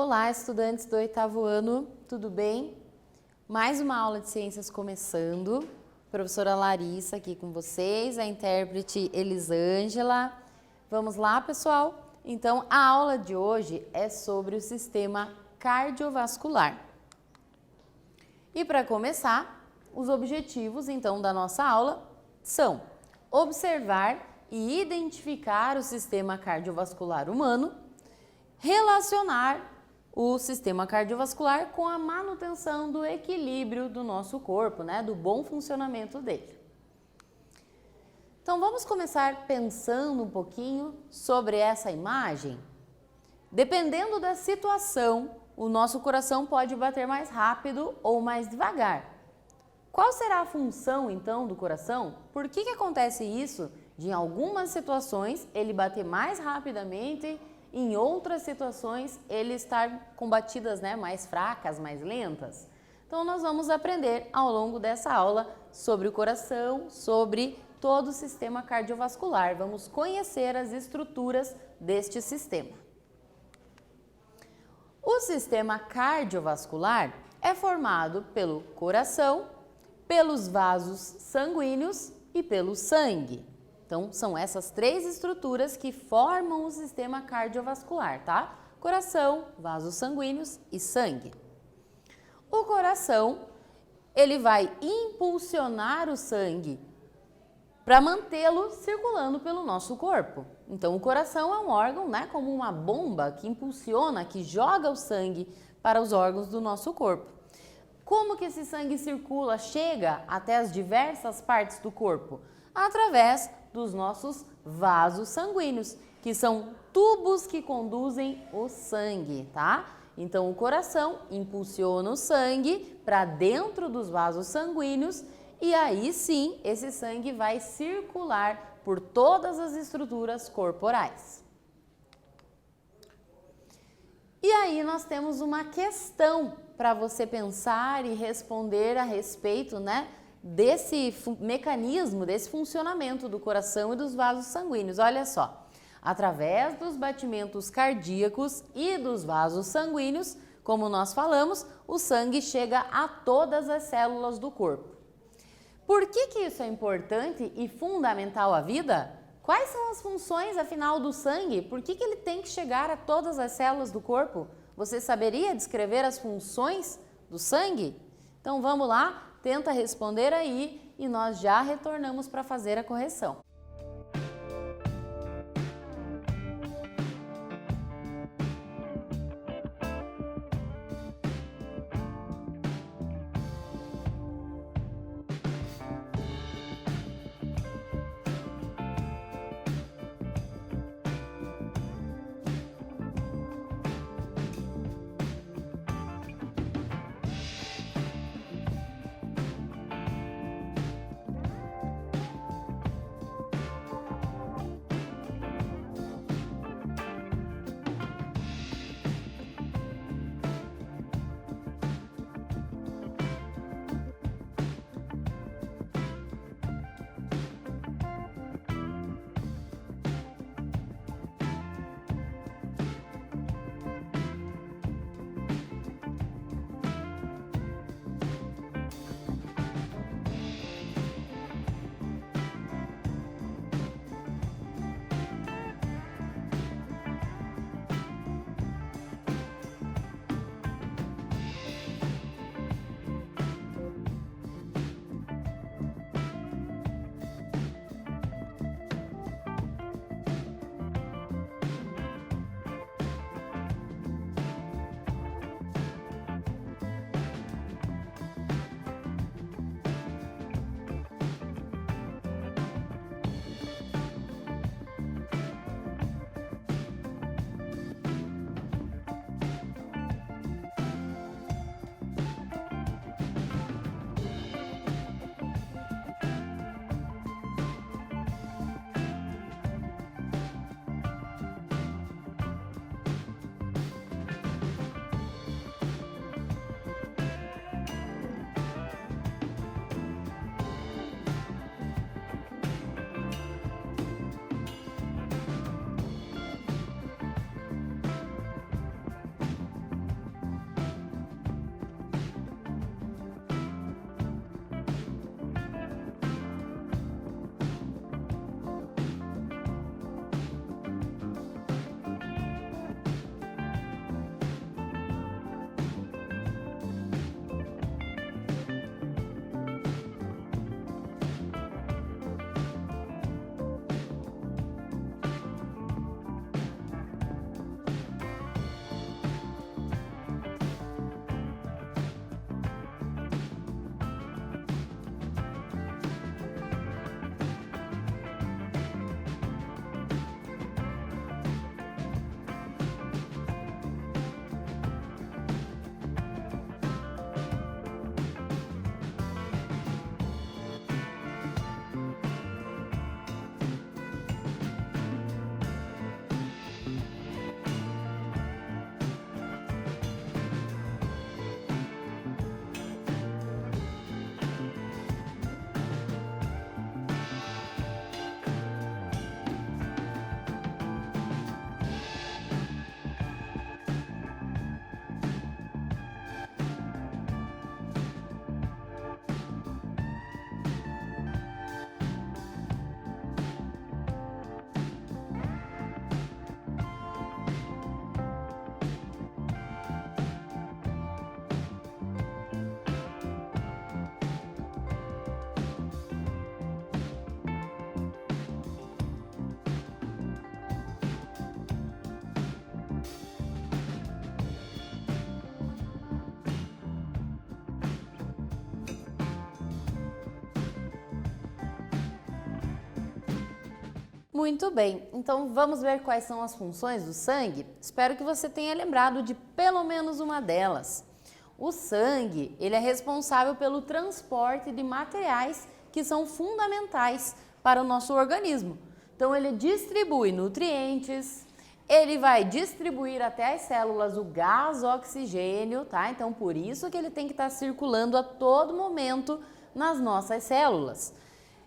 Olá, estudantes do 8º ano, tudo bem? Mais uma aula de ciências começando. Professora Larissa aqui com vocês, a intérprete Elisângela. Vamos lá, pessoal? Então, a aula de hoje é sobre o sistema cardiovascular. E para começar, os objetivos, então, da nossa aula são observar e identificar o sistema cardiovascular humano, relacionar o sistema cardiovascular com a manutenção do equilíbrio do nosso corpo, né? Do bom funcionamento dele. Então, vamos começar pensando um pouquinho sobre essa imagem. Dependendo da situação, o nosso coração pode bater mais rápido ou mais devagar. Qual será a função, então, do coração? Por que acontece isso de, em algumas situações, ele bater mais rapidamente, em outras situações, ele estar com batidas, né, mais fracas, mais lentas? Então, nós vamos aprender ao longo dessa aula sobre o coração, sobre todo o sistema cardiovascular. Vamos conhecer as estruturas deste sistema. O sistema cardiovascular é formado pelo coração, pelos vasos sanguíneos e pelo sangue. Então, são essas três estruturas que formam o sistema cardiovascular, tá? Coração, vasos sanguíneos e sangue. O coração, ele vai impulsionar o sangue para mantê-lo circulando pelo nosso corpo. Então, o coração é um órgão, né, como uma bomba que impulsiona, que joga o sangue para os órgãos do nosso corpo. Como que esse sangue circula, chega até as diversas partes do corpo? Através dos nossos vasos sanguíneos, que são tubos que conduzem o sangue, tá? Então, o coração impulsiona o sangue para dentro dos vasos sanguíneos e aí sim, esse sangue vai circular por todas as estruturas corporais. E aí nós temos uma questão para você pensar e responder a respeito, né, desse mecanismo, desse funcionamento do coração e dos vasos sanguíneos. Olha só, através dos batimentos cardíacos e dos vasos sanguíneos, como nós falamos, o sangue chega a todas as células do corpo. Por que isso é importante e fundamental à vida? Quais são as funções, afinal, do sangue? Por que ele tem que chegar a todas as células do corpo? Você saberia descrever as funções do sangue? Então vamos lá, tenta responder aí e nós já retornamos para fazer a correção. Muito bem, então vamos ver quais são as funções do sangue? Espero que você tenha lembrado de pelo menos uma delas. O sangue, ele é responsável pelo transporte de materiais que são fundamentais para o nosso organismo. Então ele distribui nutrientes, ele vai distribuir até as células o gás oxigênio, tá? Então por isso que ele tem que estar circulando a todo momento nas nossas células.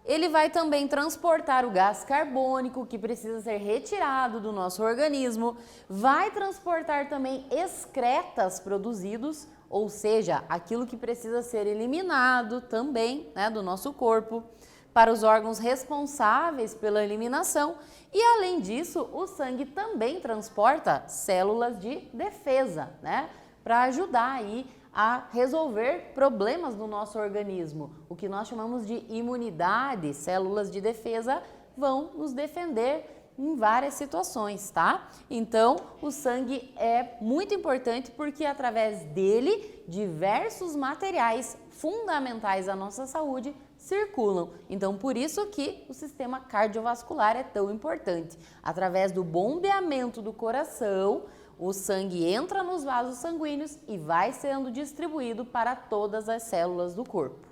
Ele vai também transportar o gás carbônico que precisa ser retirado do nosso organismo, vai transportar também excretas produzidos, ou seja, aquilo que precisa ser eliminado também, né, do nosso corpo, para os órgãos responsáveis pela eliminação. E além disso, o sangue também transporta células de defesa, né, para ajudar aí a resolver problemas no nosso organismo. O que nós chamamos de imunidade, células de defesa vão nos defender em várias situações, tá? Então, o sangue é muito importante porque através dele, diversos materiais fundamentais à nossa saúde circulam. Então, por isso que o sistema cardiovascular é tão importante. Através do bombeamento do coração, o sangue entra nos vasos sanguíneos e vai sendo distribuído para todas as células do corpo.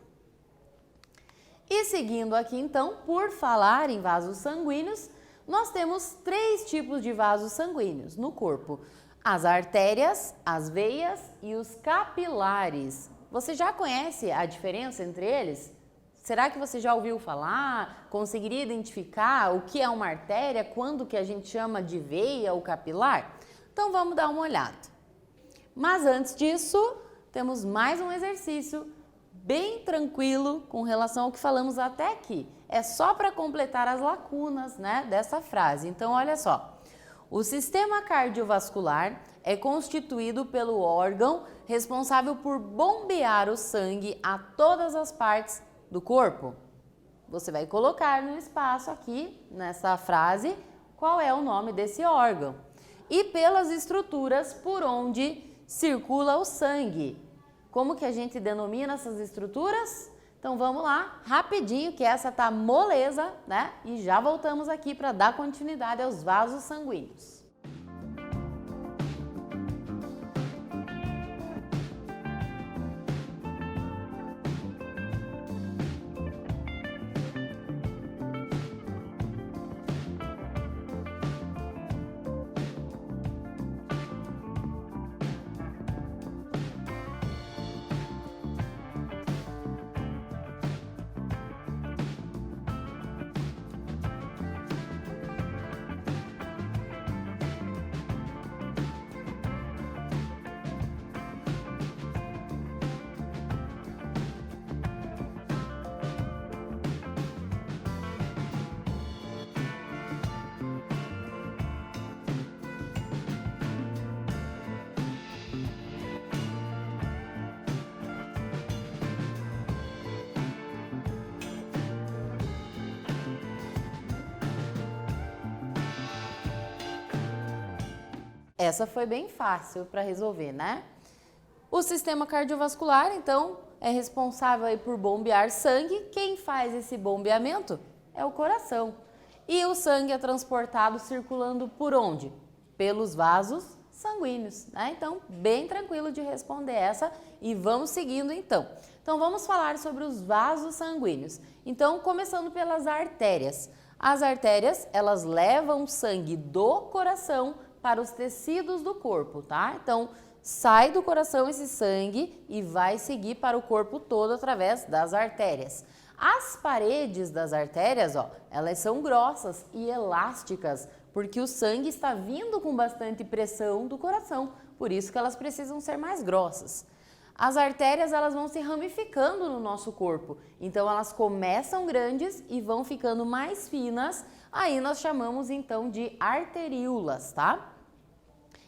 E seguindo aqui então, por falar em vasos sanguíneos, nós temos 3 tipos de vasos sanguíneos no corpo: as artérias, as veias e os capilares. Você já conhece a diferença entre eles? Será que você já ouviu falar? Conseguiria identificar o que é uma artéria, quando que a gente chama de veia ou capilar? Então vamos dar uma olhada. Mas antes disso, temos mais um exercício bem tranquilo com relação ao que falamos até aqui. É só para completar as lacunas, né, dessa frase. Então olha só. O sistema cardiovascular é constituído pelo órgão responsável por bombear o sangue a todas as partes do corpo. Você vai colocar no espaço aqui, nessa frase, qual é o nome desse órgão. E pelas estruturas por onde circula o sangue. Como que a gente denomina essas estruturas? Então vamos lá, rapidinho, que essa tá moleza, né? E já voltamos aqui para dar continuidade aos vasos sanguíneos. Essa foi bem fácil para resolver, né? O sistema cardiovascular, então, é responsável aí por bombear sangue. Quem faz esse bombeamento é o coração. E o sangue é transportado circulando por onde? Pelos vasos sanguíneos, né? Então, bem tranquilo de responder essa e vamos seguindo então. Então, vamos falar sobre os vasos sanguíneos. Então, começando pelas artérias. As artérias, elas levam sangue do coração para os tecidos do corpo, tá? Então, sai do coração esse sangue e vai seguir para o corpo todo através das artérias. As paredes das artérias, ó, elas são grossas e elásticas, porque o sangue está vindo com bastante pressão do coração, por isso que elas precisam ser mais grossas. As artérias, elas vão se ramificando no nosso corpo, então elas começam grandes e vão ficando mais finas, aí nós chamamos então de arteríolas, tá?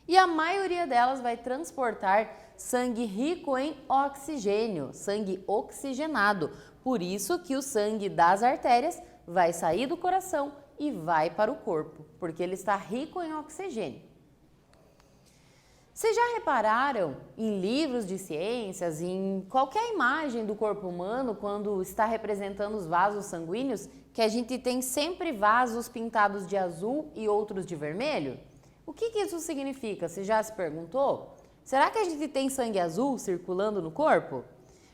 E a maioria delas vai transportar sangue rico em oxigênio, sangue oxigenado. Por isso que o sangue das artérias vai sair do coração e vai para o corpo, porque ele está rico em oxigênio. Vocês já repararam em livros de ciências, em qualquer imagem do corpo humano, quando está representando os vasos sanguíneos, que a gente tem sempre vasos pintados de azul e outros de vermelho? O que isso significa? Você já se perguntou? Será que a gente tem sangue azul circulando no corpo?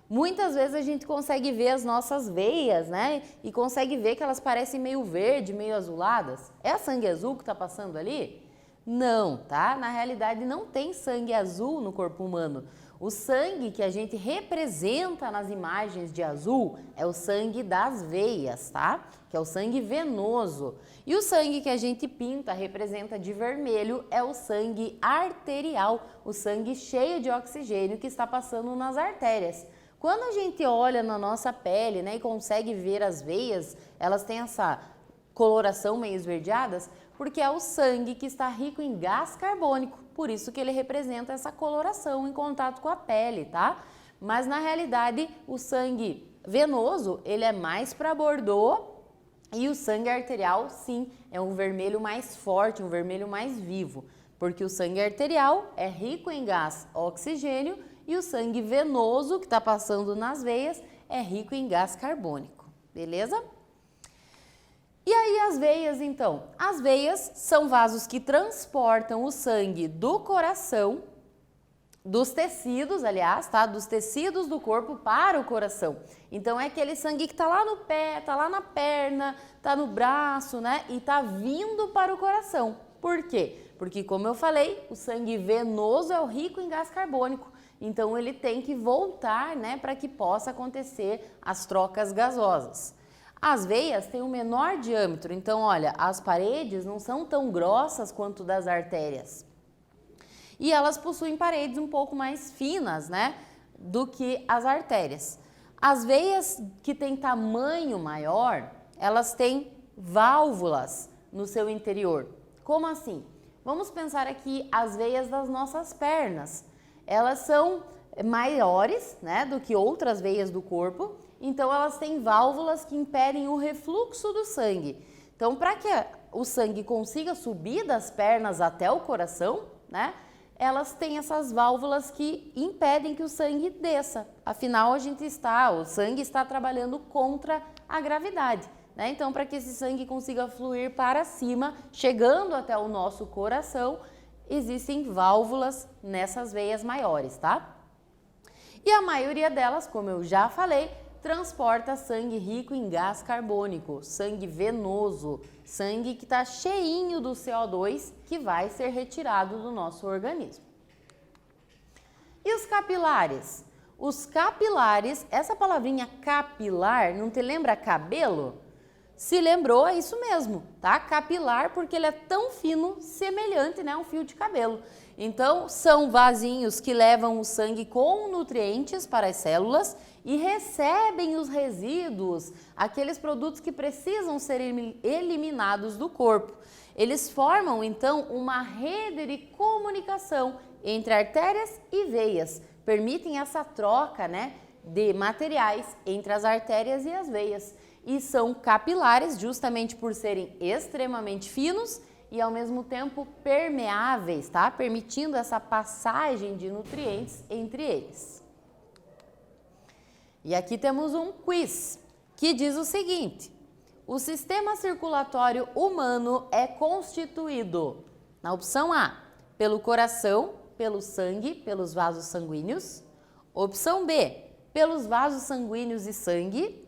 Muitas vezes a gente consegue ver as nossas veias, né? E consegue ver que elas parecem meio verde, meio azuladas. É sangue azul que está passando ali? Não, tá? Na realidade não tem sangue azul no corpo humano. O sangue que a gente representa nas imagens de azul é o sangue das veias, tá? Que é o sangue venoso. E o sangue que a gente pinta, representa de vermelho, é o sangue arterial, o sangue cheio de oxigênio que está passando nas artérias. Quando a gente olha na nossa pele, né, e consegue ver as veias, elas têm essa coloração meio esverdeadas, porque é o sangue que está rico em gás carbônico, por isso que ele representa essa coloração em contato com a pele, tá? Mas na realidade, o sangue venoso, ele é mais para bordô e o sangue arterial, sim, é um vermelho mais forte, um vermelho mais vivo, porque o sangue arterial é rico em gás oxigênio e o sangue venoso, que está passando nas veias, é rico em gás carbônico, beleza? E aí as veias, então? As veias são vasos que transportam o sangue do coração, dos tecidos, aliás, tá? Dos tecidos do corpo para o coração. Então é aquele sangue que tá lá no pé, tá lá na perna, tá no braço, né? E tá vindo para o coração. Por quê? Porque, como eu falei, o sangue venoso é o rico em gás carbônico. Então ele tem que voltar, né, para que possa acontecer as trocas gasosas. As veias têm um menor diâmetro, então olha, as paredes não são tão grossas quanto das artérias. E elas possuem paredes um pouco mais finas, né, do que as artérias. As veias que têm tamanho maior, elas têm válvulas no seu interior. Como assim? Vamos pensar aqui as veias das nossas pernas. Elas são maiores, né, do que outras veias do corpo, então elas têm válvulas que impedem o refluxo do sangue. Então, para que o sangue consiga subir das pernas até o coração, né, elas têm essas válvulas que impedem que o sangue desça. Afinal, o sangue está trabalhando contra a gravidade, né? Então, para que esse sangue consiga fluir para cima, chegando até o nosso coração, existem válvulas nessas veias maiores, tá? E a maioria delas, como eu já falei, transporta sangue rico em gás carbônico, sangue venoso, sangue que está cheinho do CO2 que vai ser retirado do nosso organismo. E os capilares? Os capilares, essa palavrinha capilar, não te lembra cabelo? Se lembrou, é isso mesmo, tá? Capilar porque ele é tão fino, semelhante, né, a um fio de cabelo. Então, são vasinhos que levam o sangue com nutrientes para as células e recebem os resíduos, aqueles produtos que precisam ser eliminados do corpo. Eles formam, então, uma rede de comunicação entre artérias e veias, permitem essa troca, né, de materiais entre as artérias e as veias. E são capilares justamente por serem extremamente finos e ao mesmo tempo permeáveis, tá? Permitindo essa passagem de nutrientes entre eles. E aqui temos um quiz que diz o seguinte: o sistema circulatório humano é constituído, na opção A, pelo coração, pelo sangue, pelos vasos sanguíneos. Opção B, pelos vasos sanguíneos e sangue.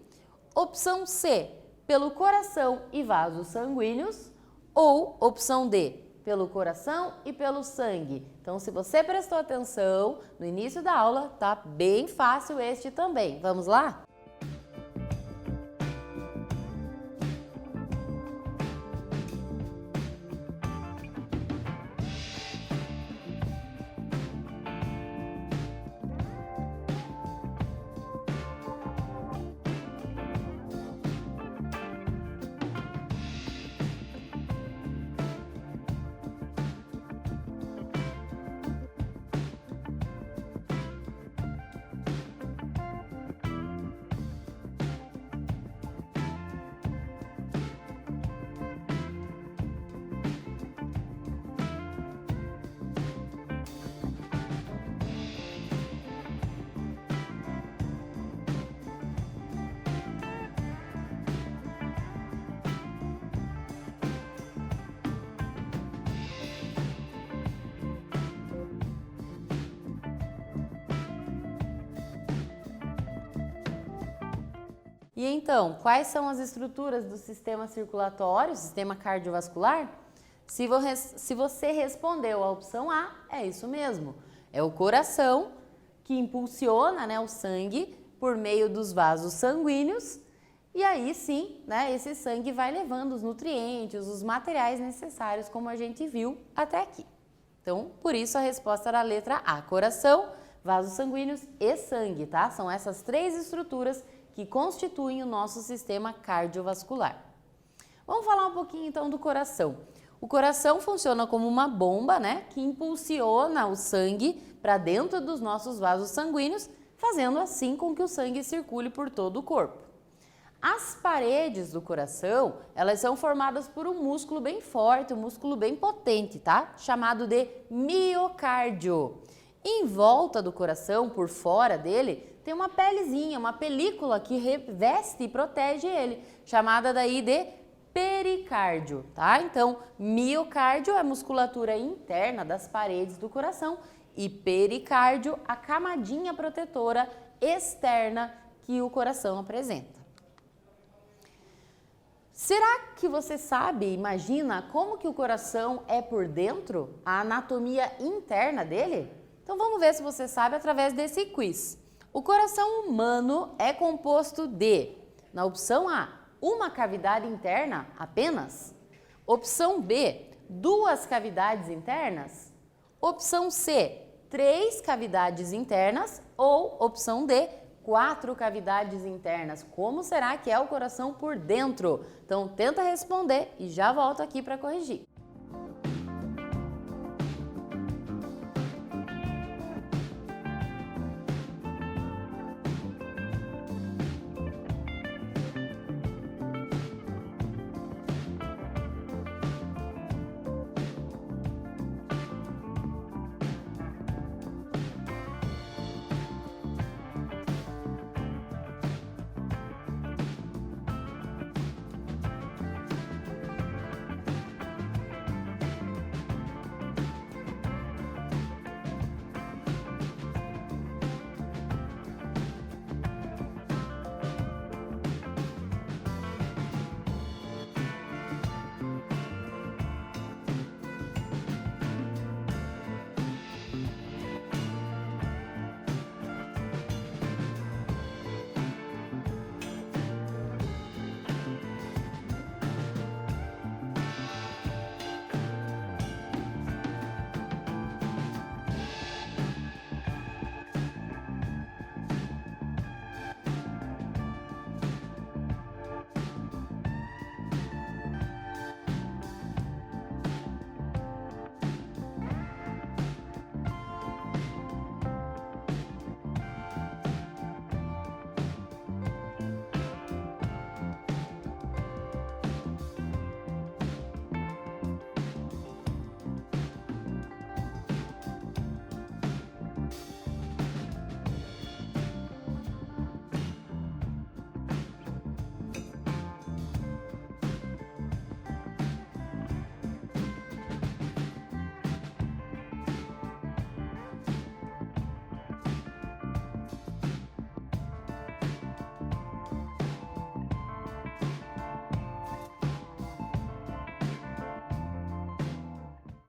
Opção C, pelo coração e vasos sanguíneos. Ou opção D, pelo coração e pelo sangue. Então, se você prestou atenção no início da aula, tá bem fácil este também. Vamos lá? E então, quais são as estruturas do sistema circulatório, sistema cardiovascular? Se você respondeu a opção A, é isso mesmo. É o coração que impulsiona, né, o sangue por meio dos vasos sanguíneos e aí sim, né, esse sangue vai levando os nutrientes, os materiais necessários, como a gente viu até aqui. Então, por isso a resposta era a letra A, coração, vasos sanguíneos e sangue, tá? São essas três estruturas que constituem o nosso sistema cardiovascular. Vamos falar um pouquinho então do coração. O coração funciona como uma bomba, né, que impulsiona o sangue para dentro dos nossos vasos sanguíneos, fazendo assim com que o sangue circule por todo o corpo. As paredes do coração, elas são formadas por um músculo bem forte, um músculo bem potente, tá? Chamado de miocárdio. Em volta do coração, por fora dele, tem uma pelezinha, uma película que reveste e protege ele, chamada daí de pericárdio, tá? Então, miocárdio é a musculatura interna das paredes do coração e pericárdio, a camadinha protetora externa que o coração apresenta. Será que você sabe, imagina, como que o coração é por dentro, a anatomia interna dele? Então vamos ver se você sabe através desse quiz. O coração humano é composto de, na opção A, uma cavidade interna apenas? Opção B, 2 cavidades internas? Opção C, 3 cavidades internas? Ou opção D, 4 cavidades internas? Como será que é o coração por dentro? Então tenta responder e já volto aqui para corrigir.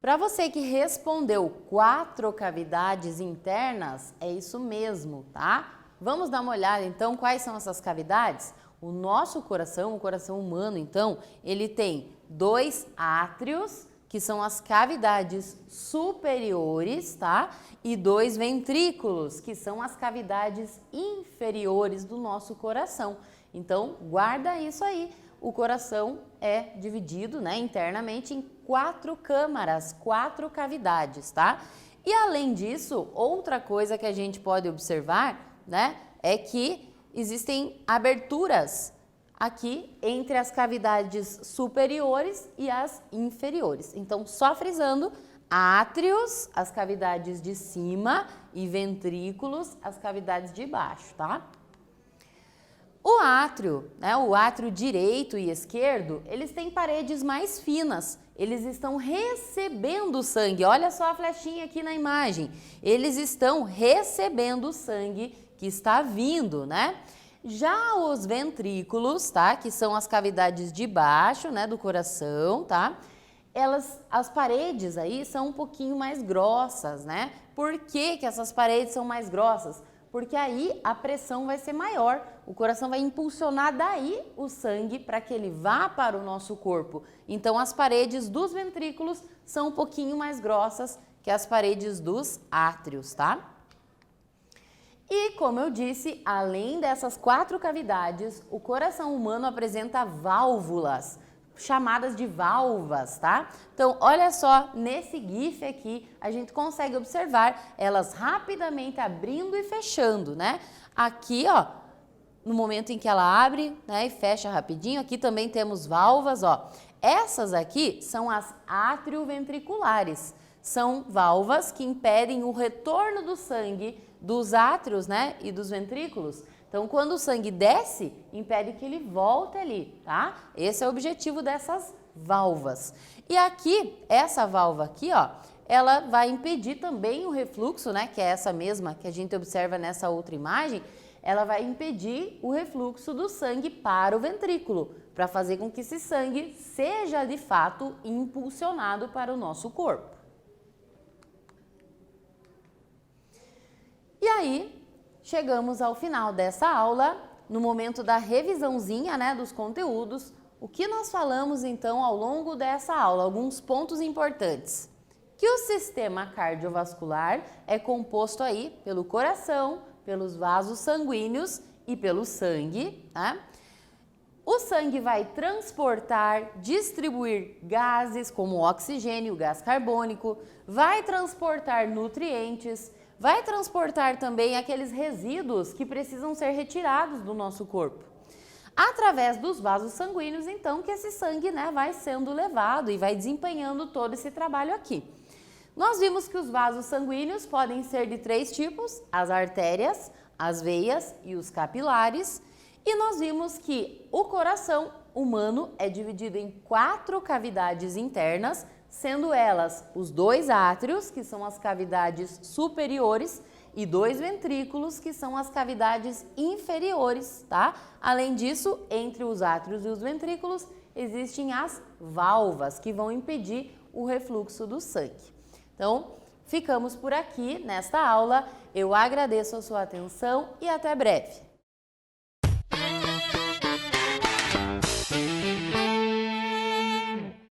Para você que respondeu 4 cavidades internas, é isso mesmo, tá? Vamos dar uma olhada então quais são essas cavidades? O nosso coração, o coração humano, então, ele tem 2 átrios, que são as cavidades superiores, tá? E 2 ventrículos, que são as cavidades inferiores do nosso coração. Então, guarda isso aí. O coração é dividido, né, internamente em 4 câmaras, 4 cavidades, tá? E além disso, outra coisa que a gente pode observar, né, é que existem aberturas aqui entre as cavidades superiores e as inferiores. Então, só frisando, átrios, as cavidades de cima, e ventrículos, as cavidades de baixo, tá? O átrio, né, o átrio direito e esquerdo, eles têm paredes mais finas, eles estão recebendo o sangue, olha só a flechinha aqui na imagem, eles estão recebendo o sangue que está vindo, né? Já os ventrículos, tá? Que são as cavidades de baixo, né, do coração, tá? As paredes aí são um pouquinho mais grossas, né? Por que que essas paredes são mais grossas? Porque aí a pressão vai ser maior, o coração vai impulsionar daí o sangue para que ele vá para o nosso corpo. Então as paredes dos ventrículos são um pouquinho mais grossas que as paredes dos átrios, tá? E como eu disse, além dessas 4 cavidades, o coração humano apresenta válvulas, chamadas de valvas, tá? Então, olha só, nesse GIF aqui, a gente consegue observar elas rapidamente abrindo e fechando, né? Aqui, ó, no momento em que ela abre, né, e fecha rapidinho, aqui também temos válvulas, ó. Essas aqui são as atrioventriculares. São válvulas que impedem o retorno do sangue dos átrios, né, e dos ventrículos. Então, quando o sangue desce, impede que ele volte ali, tá? Esse é o objetivo dessas válvulas. E aqui, essa válvula aqui, ó, ela vai impedir também o refluxo, né, que é essa mesma que a gente observa nessa outra imagem, ela vai impedir o refluxo do sangue para o ventrículo, para fazer com que esse sangue seja de fato impulsionado para o nosso corpo. E aí, chegamos ao final dessa aula, no momento da revisãozinha, né, dos conteúdos. O que nós falamos então ao longo dessa aula? Alguns pontos importantes. Que o sistema cardiovascular é composto aí pelo coração, pelos vasos sanguíneos e pelo sangue, tá? O sangue vai transportar, distribuir gases como o oxigênio, o gás carbônico, vai transportar nutrientes, vai transportar também aqueles resíduos que precisam ser retirados do nosso corpo. Através dos vasos sanguíneos, então, que esse sangue, né, vai sendo levado e vai desempenhando todo esse trabalho aqui. Nós vimos que os vasos sanguíneos podem ser de 3 tipos, as artérias, as veias e os capilares. E nós vimos que o coração humano é dividido em 4 cavidades internas, sendo elas os 2 átrios, que são as cavidades superiores, e 2 ventrículos, que são as cavidades inferiores, tá? Além disso, entre os átrios e os ventrículos, existem as válvulas, que vão impedir o refluxo do sangue. Então, ficamos por aqui nesta aula. Eu agradeço a sua atenção e até breve.